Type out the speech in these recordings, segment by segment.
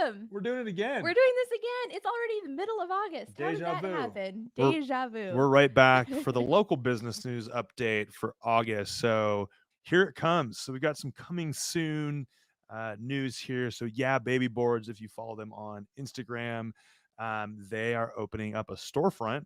awesome. We're doing it again. We're doing this again. It's already the middle of August. How did Deja that vu. happen? We're Deja vu. we're right back for the local business news update for August. So here it comes. So we got some coming soon news here. So yeah, baby boards. If you follow them on Instagram, they are opening up a storefront.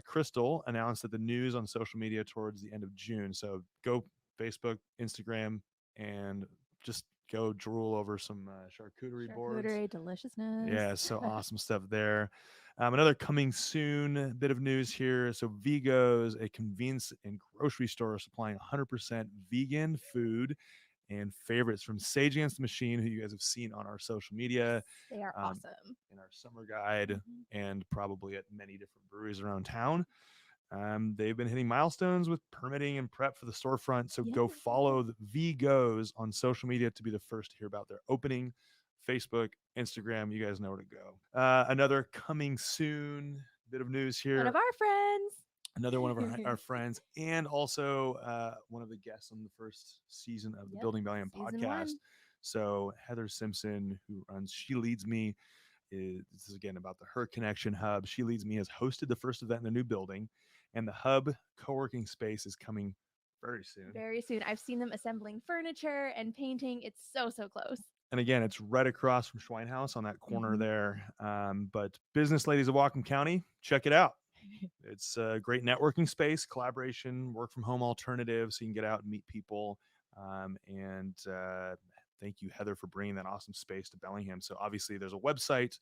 Crystal announced that the news on social media towards the end of June. So go Facebook, Instagram, and just go drool over some charcuterie boards. Charcuterie deliciousness. Yeah, so awesome stuff there. Another coming soon bit of news here. So Vigo's, a convenience and grocery store, supplying 100% vegan food and favorites from Sage Against the Machine, who you guys have seen on our social media, They are um, awesome. in our summer guide, Mhm. and probably at many different breweries around town. They've been hitting milestones with permitting and prep for the storefront. So Yeah, go yeah. follow the VGoes on social media to be the first to hear about their opening. Facebook, Instagram, you guys know where to go. Another coming soon bit of news One here. of our friends. Another one of our friends, and also one of the guests on the first season of the Yep. Building Bellingham Season podcast. one. So Heather Simpson, who runs She Leads Me, this is again about the Her Connection Hub. She Leads Me has hosted the first event in the new building, and the hub co-working space is coming very soon. Very soon. I've seen them assembling furniture and painting. It's so, so close. And again, it's right across from Schweinhaus on that corner Mhm. there. But business ladies of Whatcom County, check it out. It's a great networking space, collaboration, work from home alternative, so you can get out and meet people. And thank you, Heather, for bringing that awesome space to Bellingham. So obviously, there's a website,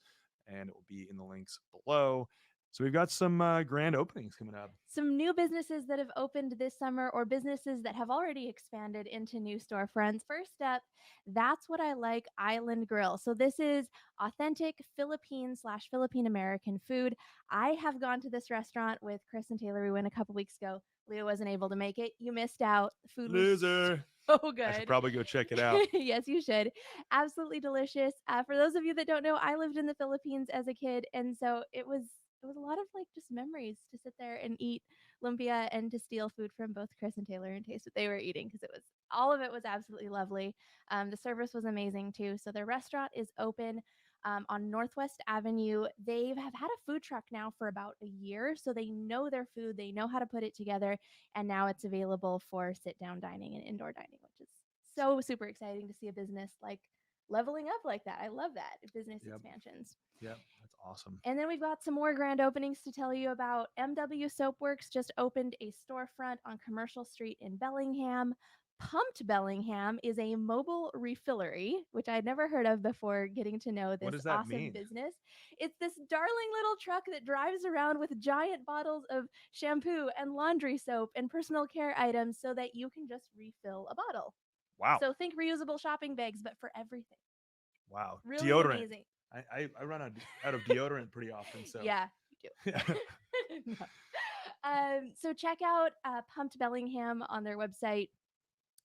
and it will be in the links below. So we've got some grand openings coming up. Some new businesses that have opened this summer or businesses that have already expanded into new storefronts. First up, That's What I Like Island Grill. So this is authentic Philippine/Philippine American food. I have gone to this restaurant with Chris and Taylor. We went a couple weeks ago. Leo wasn't able to make it. You missed out. The food was Loser. so I should good. probably go check it out. Yes, you should. Absolutely delicious. For those of you that don't know, I lived in the Philippines as a kid, and so it was a lot of like just memories to sit there and eat lumpia and to steal food from both Chris and Taylor and taste what they were eating because it was all of it was absolutely lovely. The service was amazing too. So their restaurant is open. On Northwest Avenue. They have had a food truck now for about a year, so they know their food, they know how to put it together, and now it's available for sit down dining and indoor dining, which is so super exciting to see a business like leveling up like that. I love that business Yep. expansions. Yep. That's awesome. And then we've got some more grand openings to tell you about. MW Soapworks just opened a storefront on Commercial Street in Bellingham. Pumped Bellingham is a mobile refillery, which I'd never heard of before getting to know What this does that awesome mean? business. It's this darling little truck that drives around with giant bottles of shampoo and laundry soap and personal care items so that you can just refill a bottle. Wow. So think reusable shopping bags, but for everything. Wow. Really Deodorant. amazing. I run out of deodorant pretty often. So Yeah, you do. No. So check out Pumped Bellingham on their website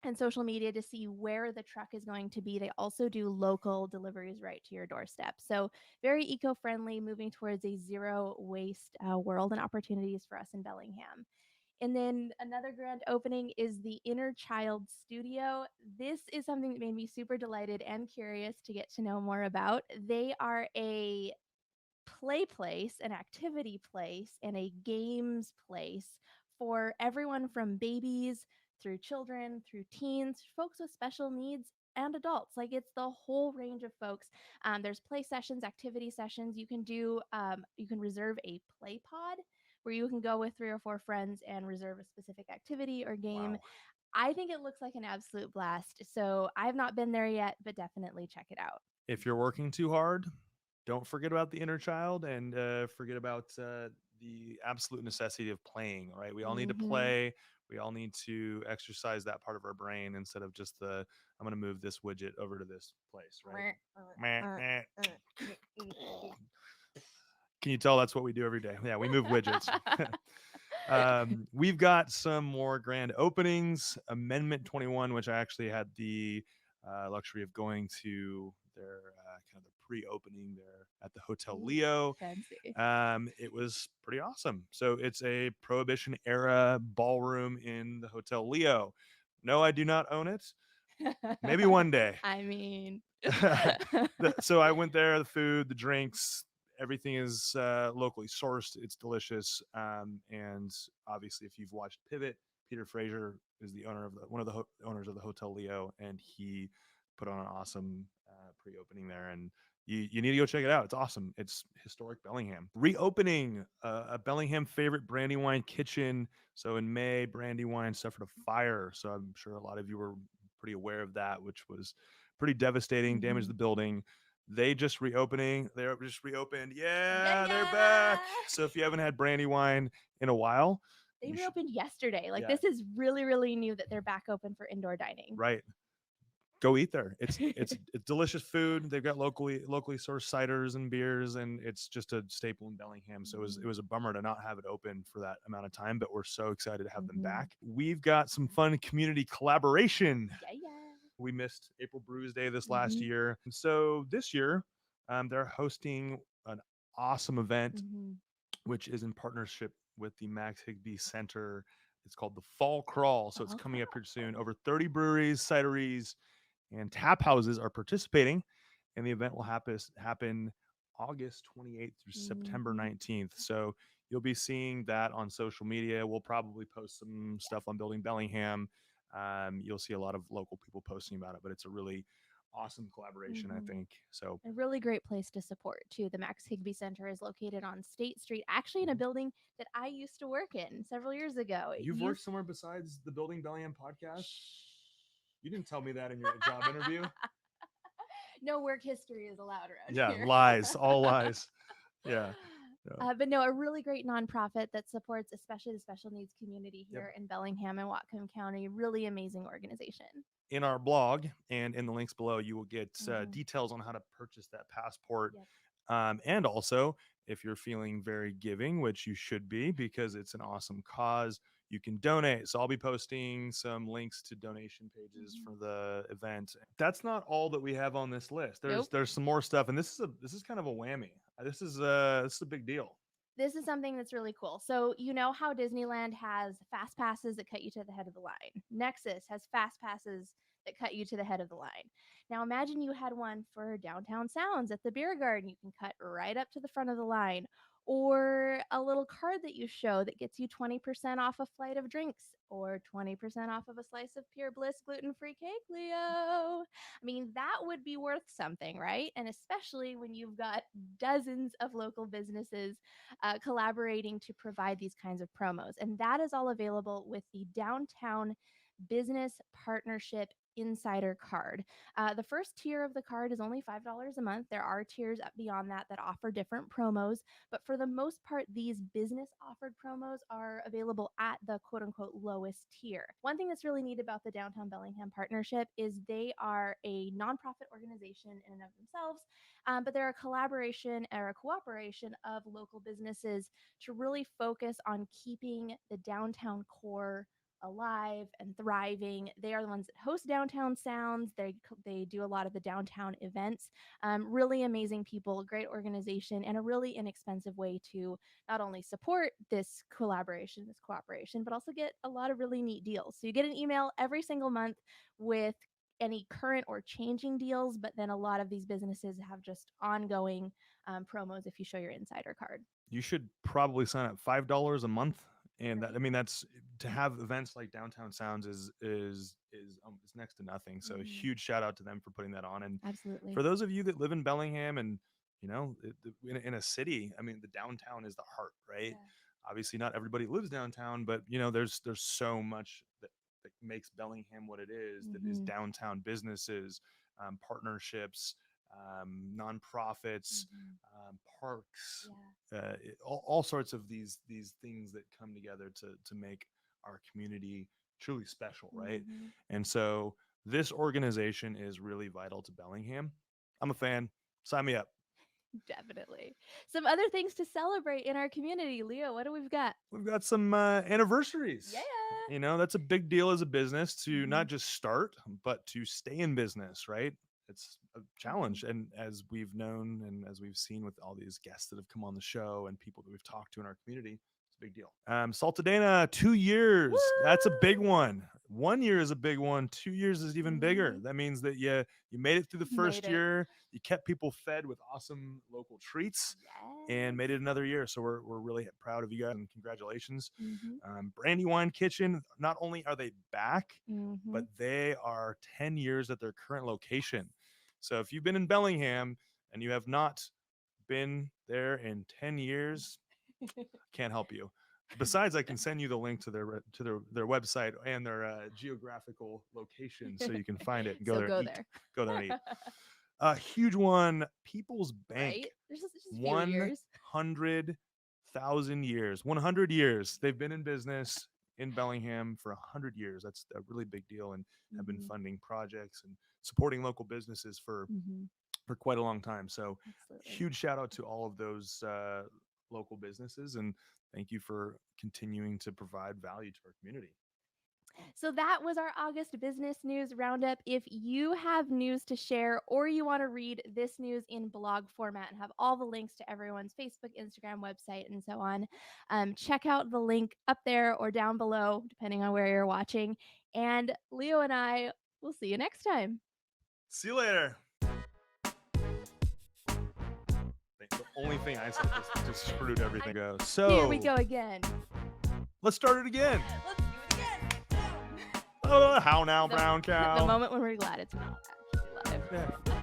and social media to see where the truck is going to be. They also do local deliveries right to your doorstep. So very eco-friendly, moving towards a zero waste world and opportunities for us in Bellingham. And then another grand opening is the Inner Child Studio. This is something that made me super delighted and curious to get to know more about. They are a play place, an activity place, and a games place for everyone from babies through children, through teens, folks with special needs, and adults. Like it's the whole range of folks. There's play sessions, activity sessions. You can reserve a play pod where you can go with 3 or 4 friends and reserve a specific activity or game. wow. I think it looks like an absolute blast. So I've not been there yet, but definitely check it out. If you're working too hard, don't forget about the inner child, and forget about the absolute necessity of playing. Right? We all need to Mm-hmm. play. We all need to exercise that part of our brain instead of just the I'm going to move this widget over to this place. Right? Meh, meh. Can you tell that's what we do every day? Yeah, we move widgets. We've got some more grand openings. Amendment 21, which I actually had the luxury of going to their kind of the pre-opening there at the Hotel Ooh, Leo. fancy. It was pretty awesome. So it's a Prohibition era ballroom in the Hotel Leo. No, I do not own it, Maybe one day. I mean, So I went there. The food, the drinks, everything is locally sourced. It's delicious. And obviously, if you've watched Pivot, Peter Fraser is the owner of one of the owners of the Hotel Leo, and he put on an awesome pre-opening there. And you need to go check it out. It's awesome. It's historic Bellingham. Reopening a Bellingham favorite, Brandywine Kitchen. So in May, Brandywine suffered a fire. So I'm sure a lot of you were pretty aware of that, which was pretty devastating, damaged the building. They're just reopened. Yeah, they're back. So if you haven't had Brandywine in a while, they reopened yesterday. Like, Yeah. this is really, really new that they're back open for indoor dining. Right. Go eat there. It's delicious food. They've got locally sourced ciders and beers, and it's just a staple in Bellingham. So it was a bummer to not have it open for that amount of time, but we're so excited to have them back. We've got some fun community collaboration. Yeah. We missed April Brews Day this last year. And so this year, they're hosting an awesome event, which is in partnership with the Max Higbee Center. It's called the Fall Crawl. So it's coming up here soon. Over 30 breweries, cideries, and tap houses are participating. And the event will happen August 28th through September 19th. So you'll be seeing that on social media. We'll probably post some stuff on Building Bellingham. You'll see a lot of local people posting about it, but it's a really awesome collaboration, I think. So a really great place to support too. The Max Higbee Center is located on State Street, actually in a building that I used to work in several years ago. You've worked somewhere besides the Building Bellingham podcast? You didn't tell me that in your job interview. No work history is allowed around here. Yeah, lies, all lies. Yeah. But no, a really great nonprofit that supports especially the special needs community here in Bellingham and Whatcom County. Really amazing organization. In our blog and in the links below, you will get details on how to purchase that passport. And also, if you're feeling very giving, which you should be because it's an awesome cause, you can donate. So I'll be posting some links to donation pages for the event. That's not all that we have on this list. There's some more stuff, and this is kind of a whammy. This is a big deal. This is something that's really cool. So you know how Disneyland has fast passes that cut you to the head of the line. Nexus has fast passes that cut you to the head of the line. Now imagine you had one for Downtown Sounds at the beer garden. You can cut right up to the front of the line. Or a little card that you show that gets you 20% off a flight of drinks or 20% off of a slice of Pure Bliss gluten-free cake, Leo. I mean, that would be worth something, right? And especially when you've got dozens of local businesses collaborating to provide these kinds of promos. And that is all available with the Downtown Business Partnership Insider card. The first tier of the card is only $5 a month. There are tiers up beyond that offer different promos, but for the most part, these business offered promos are available at the quote unquote lowest tier. One thing that's really neat about the Downtown Bellingham partnership is they are a nonprofit organization in and of themselves, but they're a collaboration or a cooperation of local businesses to really focus on keeping the downtown core alive and thriving. They are the ones that host Downtown Sounds. They do a lot of the downtown events. Really amazing people, great organization, and a really inexpensive way to not only support this collaboration, this cooperation, but also get a lot of really neat deals. So you get an email every single month with any current or changing deals, but then a lot of these businesses have just ongoing promos if you show your insider card. You should probably sign up $5 a month, and that, I mean, that's to have events like Downtown Sounds is next to nothing. So huge shout out to them for putting that on. And absolutely, for those of you that live in Bellingham and you know in a city, I mean, the downtown is the heart, right? Obviously, not everybody lives downtown, but you know, there's so much that makes Bellingham what it is. That is downtown businesses, partnerships, nonprofits, parks, all sorts of these things that come together to make our community truly special, right? And so this organization is really vital to Bellingham. I'm a fan. Sign me up. Definitely. Some other things to celebrate in our community. Leo, what do we've got? We've got some anniversaries. Yeah. You know, that's a big deal as a business to not just start, but to stay in business, right? It's a challenge. And as we've known and as we've seen with all these guests that have come on the show and people that we've talked to in our community, it's a big deal. Saltadena, 2 years. Woo! That's a big one. 1 year is a big one. 2 years is even bigger. That means that you made it through the first year. You kept people fed with awesome local treats, and made it another year. So we're really proud of you guys, and congratulations. Brandywine Kitchen. Not only are they back, but they are 10 years at their current location. So if you've been in Bellingham and you have not been there in 10 years, can't help you. Besides, I can send you the link to their website and their geographical location, so you can find it and go there. And eat. Go there and eat. A huge one, People's Bank. Right? There's just a few years. 100,000 years. 100 years. They've been in business in Bellingham for 100 years. That's a really big deal, and have been funding projects and supporting local businesses for quite a long time. So huge shout out to all of those local businesses, and thank you for continuing to provide value to our community. So that was our August business news roundup. If you have news to share, or you want to read this news in blog format and have all the links to everyone's Facebook, Instagram, website, and so on, check out the link up there or down below, depending on where you're watching. And Leo and I will see you next time. See you later. The only thing I said just screwed everything. So here we go again. Let's start it again. Let's do it again. How now, brown cow? The moment when we're glad it's not actually live. Yeah.